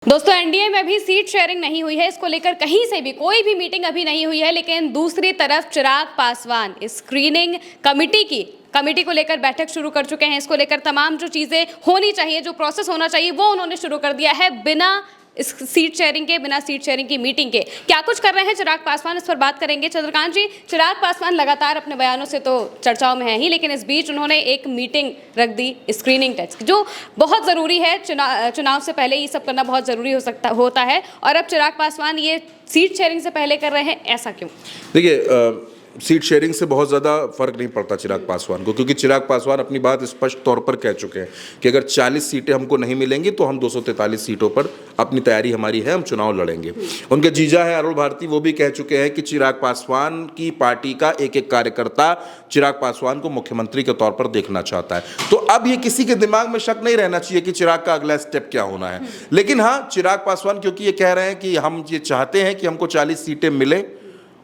दोस्तों एनडीए में भी सीट शेयरिंग नहीं हुई है। इसको लेकर कहीं से भी कोई भी मीटिंग अभी नहीं हुई है। लेकिन दूसरी तरफ चिराग पासवान स्क्रीनिंग कमेटी को लेकर बैठक शुरू कर चुके हैं। इसको लेकर तमाम जो चीजें होनी चाहिए, जो प्रोसेस होना चाहिए, वो उन्होंने शुरू कर दिया है बिना सीट शेयरिंग की मीटिंग के। क्या कुछ कर रहे हैं चिराग पासवान, इस पर बात करेंगे। चंद्रकांत जी, चिराग पासवान लगातार अपने बयानों से तो चर्चाओं में है ही, लेकिन इस बीच उन्होंने एक मीटिंग रख दी स्क्रीनिंग टेस्ट, जो बहुत ज़रूरी है। चुनाव से पहले ये सब करना बहुत ज़रूरी होता है। और अब चिराग पासवान ये सीट शेयरिंग से पहले कर रहे हैं, ऐसा क्यों? देखिए, सीट शेयरिंग से बहुत ज़्यादा फर्क नहीं पड़ता चिराग पासवान को, क्योंकि चिराग पासवान अपनी बात स्पष्ट तौर पर कह चुके हैं कि अगर 40 सीटें हमको नहीं मिलेंगी तो हम 243 सीटों पर अपनी तैयारी हमारी है, हम चुनाव लड़ेंगे। उनके जीजा हैं अरुण भारती, वो भी कह चुके हैं कि चिराग पासवान की पार्टी का एक एक कार्यकर्ता चिराग पासवान को मुख्यमंत्री के तौर पर देखना चाहता है। तो अब ये किसी के दिमाग में शक नहीं रहना चाहिए कि चिराग का अगला स्टेप क्या होना है। लेकिन हाँ, चिराग पासवान क्योंकि ये कह रहे हैं कि हम ये चाहते हैं कि हमको 40 सीटें मिले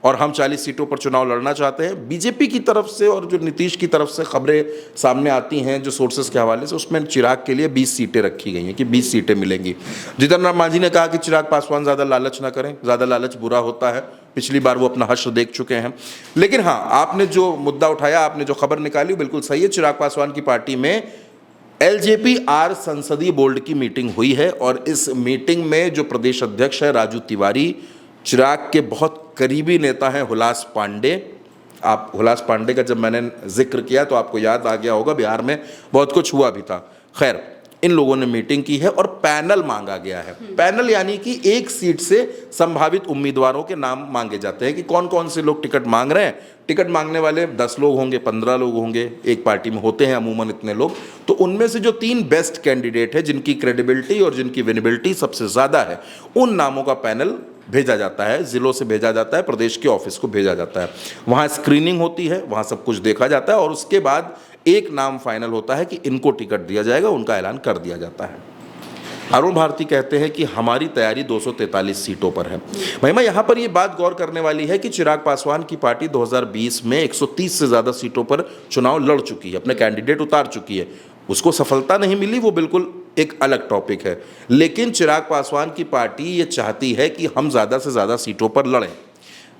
और हम 40 सीटों पर चुनाव लड़ना चाहते हैं। बीजेपी की तरफ से और जो नीतीश की तरफ से खबरें सामने आती हैं जो सोर्सेस के हवाले से, उसमें चिराग के लिए 20 सीटें रखी गई हैं कि 20 सीटें मिलेंगी। जीतन राम मांझी ने कहा कि चिराग पासवान ज़्यादा लालच ना करें, ज़्यादा लालच बुरा होता है। पिछली बार वो अपना हश्र देख चुके हैं। लेकिन हाँ, आपने जो मुद्दा उठाया, आपने जो खबर निकाली, बिल्कुल सही है। चिराग पासवान की पार्टी में LJP-R संसदीय बोर्ड की मीटिंग हुई है और इस मीटिंग में जो प्रदेश अध्यक्ष है राजू तिवारी, चिराग के बहुत करीबी नेता हैं हुलास पांडे। आप हुलास पांडे का जब मैंने जिक्र किया तो आपको याद आ गया होगा, बिहार में बहुत कुछ हुआ भी था। खैर, इन लोगों ने मीटिंग की है और पैनल मांगा गया है। पैनल यानी कि एक सीट से संभावित उम्मीदवारों के नाम मांगे जाते हैं कि कौन कौन से लोग टिकट मांग रहे हैं। टिकट मांगने वाले 10 लोग होंगे, 15 लोग होंगे, एक पार्टी में होते हैं अमूमन इतने लोग। तो उनमें से जो 3 बेस्ट कैंडिडेट है, जिनकी क्रेडिबिलिटी और जिनकी विनेबिलिटी सबसे ज़्यादा है, उन नामों का पैनल भेजा जाता है, जिलों से भेजा जाता है, प्रदेश के ऑफिस को भेजा जाता है। वहाँ स्क्रीनिंग होती है, वहाँ सब कुछ देखा जाता है और उसके बाद एक नाम फाइनल होता है कि इनको टिकट दिया जाएगा, उनका ऐलान कर दिया जाता है। अरुण भारती कहते हैं कि हमारी तैयारी 243 सीटों पर है। महिमा, यहाँ पर ये बात गौर करने वाली है कि चिराग पासवान की पार्टी 2020 में 130 से ज़्यादा सीटों पर चुनाव लड़ चुकी है, अपने कैंडिडेट उतार चुकी है। उसको सफलता नहीं मिली, वो बिल्कुल एक अलग टॉपिक है। लेकिन चिराग पासवान की पार्टी ये चाहती है कि हम ज़्यादा से ज़्यादा सीटों पर लड़ें।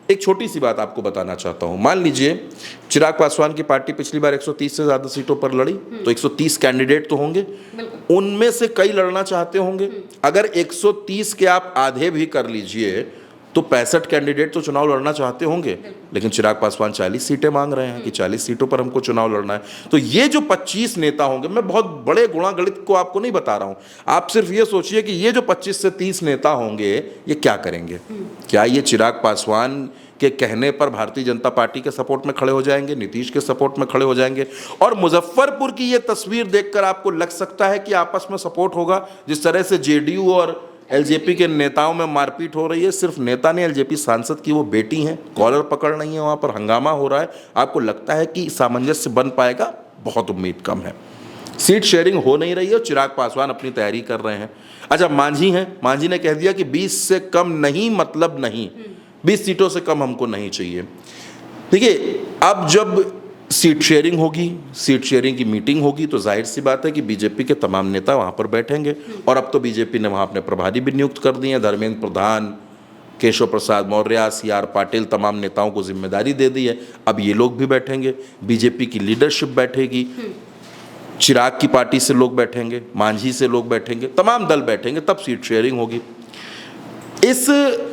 एक छोटी सी बात आपको बताना चाहता हूँ। मान लीजिए चिराग पासवान की पार्टी पिछली बार 130 से ज़्यादा सीटों पर लड़ी, तो 130 कैंडिडेट तो होंगे, उनमें से कई लड़ना चाहते होंगे। अगर 130 के आप आधे भी कर लीजिए तो 65 कैंडिडेट तो चुनाव लड़ना चाहते होंगे। लेकिन चिराग पासवान 40 सीटें मांग रहे हैं कि 40 सीटों पर हमको चुनाव लड़ना है। तो ये जो 25 नेता होंगे, मैं बहुत बड़े गुणागणित को आपको नहीं बता रहा हूं, आप सिर्फ ये सोचिए कि ये जो 25 से 30 नेता होंगे ये क्या करेंगे। क्या ये चिराग पासवान के कहने पर भारतीय जनता पार्टी के सपोर्ट में खड़े हो जाएंगे, नीतीश के सपोर्ट में खड़े हो जाएंगे? और मुजफ्फरपुर की ये तस्वीर देखकर आपको लग सकता है कि आपस में सपोर्ट होगा। जिस तरह से JDU और LJP के नेताओं में मारपीट हो रही है, सिर्फ नेता ने, LJP सांसद की वो बेटी हैं, कॉलर पकड़ नहीं है, वहाँ पर हंगामा हो रहा है, आपको लगता है कि सामंजस्य बन पाएगा? बहुत उम्मीद कम है। सीट शेयरिंग हो नहीं रही है और चिराग पासवान अपनी तैयारी कर रहे हैं। अच्छा, मांझी हैं, मांझी ने कह दिया कि 20 से कम नहीं, मतलब नहीं, 20 सीटों से कम हमको नहीं चाहिए। देखिए, अब जब सीट शेयरिंग होगी, सीट शेयरिंग की मीटिंग होगी, तो जाहिर सी बात है कि बीजेपी के तमाम नेता वहाँ पर बैठेंगे। और अब तो बीजेपी ने वहाँ अपने प्रभारी भी नियुक्त कर दिए हैं। धर्मेंद्र प्रधान, केशव प्रसाद मौर्य, CR पाटिल, तमाम नेताओं को जिम्मेदारी दे दी है। अब ये लोग भी बैठेंगे, बीजेपी की लीडरशिप बैठेगी, चिराग की पार्टी से लोग बैठेंगे, मांझी से लोग बैठेंगे, तमाम दल बैठेंगे, तब सीट शेयरिंग होगी। इस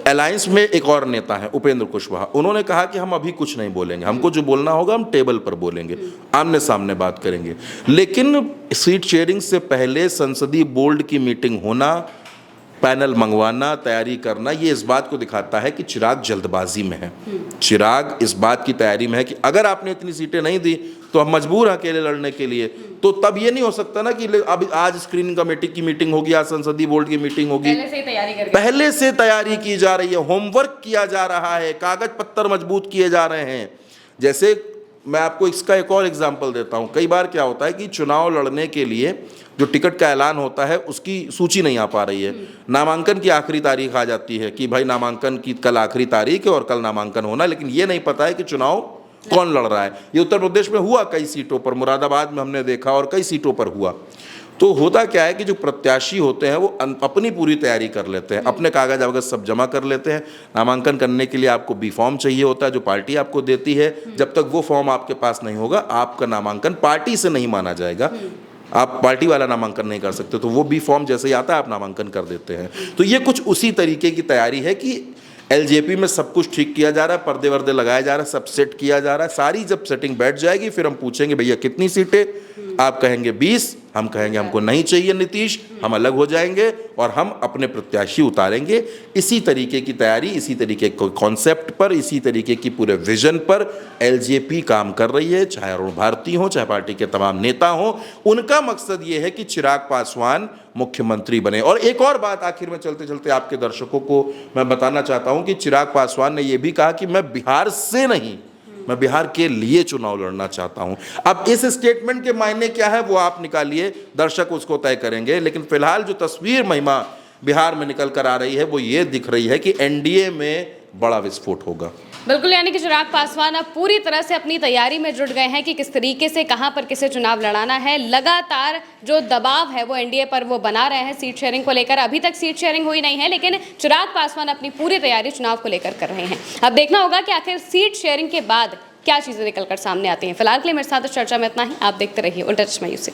अलायंस में एक और नेता है, उपेंद्र कुशवाहा। उन्होंने कहा कि हम अभी कुछ नहीं बोलेंगे, हमको जो बोलना होगा हम टेबल पर बोलेंगे, आमने सामने बात करेंगे। लेकिन सीट शेयरिंग से पहले संसदीय बोर्ड की मीटिंग होना, पैनल मंगवाना, तैयारी करना, ये इस बात को दिखाता है कि चिराग जल्दबाजी में है। चिराग इस बात की तैयारी में है कि अगर आपने इतनी सीटें नहीं दी तो हम मजबूर हैं अकेले लड़ने के लिए। तो तब ये नहीं हो सकता ना कि अब आज स्क्रीनिंग कमेटी की मीटिंग होगी, आज संसदीय बोर्ड की मीटिंग होगी। पहले से तैयारी की जा रही है, होमवर्क किया जा रहा है, कागज पत्तर मजबूत किए जा रहे हैं। जैसे मैं आपको इसका एक और एग्जाम्पल देता हूँ। कई बार क्या होता है कि चुनाव लड़ने के लिए जो टिकट का ऐलान होता है उसकी सूची नहीं आ पा रही है, नामांकन की आखिरी तारीख आ जाती है कि भाई नामांकन की कल आखिरी तारीख है और कल नामांकन होना, लेकिन ये नहीं पता है कि चुनाव कौन लड़ रहा है। ये उत्तर प्रदेश में हुआ कई सीटों पर, मुरादाबाद में हमने देखा और कई सीटों पर हुआ। तो होता क्या है कि जो प्रत्याशी होते हैं वो अपनी पूरी तैयारी कर लेते हैं, अपने कागज वगैरह सब जमा कर लेते हैं। नामांकन करने के लिए आपको बी फॉर्म चाहिए होता है जो पार्टी आपको देती है। जब तक वो फॉर्म आपके पास नहीं होगा आपका नामांकन पार्टी से नहीं माना जाएगा, आप पार्टी वाला नामांकन नहीं कर सकते। तो वो बी फॉर्म जैसे ही आता है आप नामांकन कर देते हैं। तो ये कुछ उसी तरीके की तैयारी है कि एलजेपी में सब कुछ ठीक किया जा रहा है, पर्दे वर्दे लगाया जा रहा है, सब सेट किया जा रहा है। सारी जब सेटिंग बैठ जाएगी फिर हम पूछेंगे भैया कितनी सीटें, आप कहेंगे 20, हम कहेंगे हमको नहीं चाहिए नीतीश, हम अलग हो जाएंगे और हम अपने प्रत्याशी उतारेंगे। इसी तरीके की तैयारी, इसी तरीके के कॉन्सेप्ट पर, इसी तरीके की पूरे विजन पर एलजेपी काम कर रही है। चाहे अरुण भारती हो, चाहे पार्टी के तमाम नेता हो, उनका मकसद ये है कि चिराग पासवान मुख्यमंत्री बने। और एक और बात आखिर में चलते चलते आपके दर्शकों को मैं बताना चाहता हूं कि चिराग पासवान ने यह भी कहा कि मैं बिहार से नहीं, मैं बिहार के लिए चुनाव लड़ना चाहता हूं। अब इस स्टेटमेंट के मायने क्या है वो आप निकालिए, दर्शक उसको तय करेंगे। लेकिन फिलहाल जो तस्वीर महिमा बिहार में निकल कर आ रही है वो ये दिख रही है कि एनडीए में बड़ा विस्फोट होगा। बिल्कुल, यानी कि चिराग पासवान अब पूरी तरह से अपनी तैयारी में जुट गए हैं कि किस तरीके से कहां पर किसे चुनाव लड़ाना है। लगातार जो दबाव है वो एनडीए पर वो बना रहे हैं सीट शेयरिंग को लेकर। अभी तक सीट शेयरिंग हुई नहीं है, लेकिन चिराग पासवान अपनी पूरी तैयारी चुनाव को लेकर कर रहे हैं। अब देखना होगा कि आखिर सीट शेयरिंग के बाद क्या चीज़ें निकलकर सामने आती हैं। फिलहाल के लिए मेरे साथ इस चर्चा में इतना ही। आप देखते रहिए उल्टा चश्मा न्यूज़।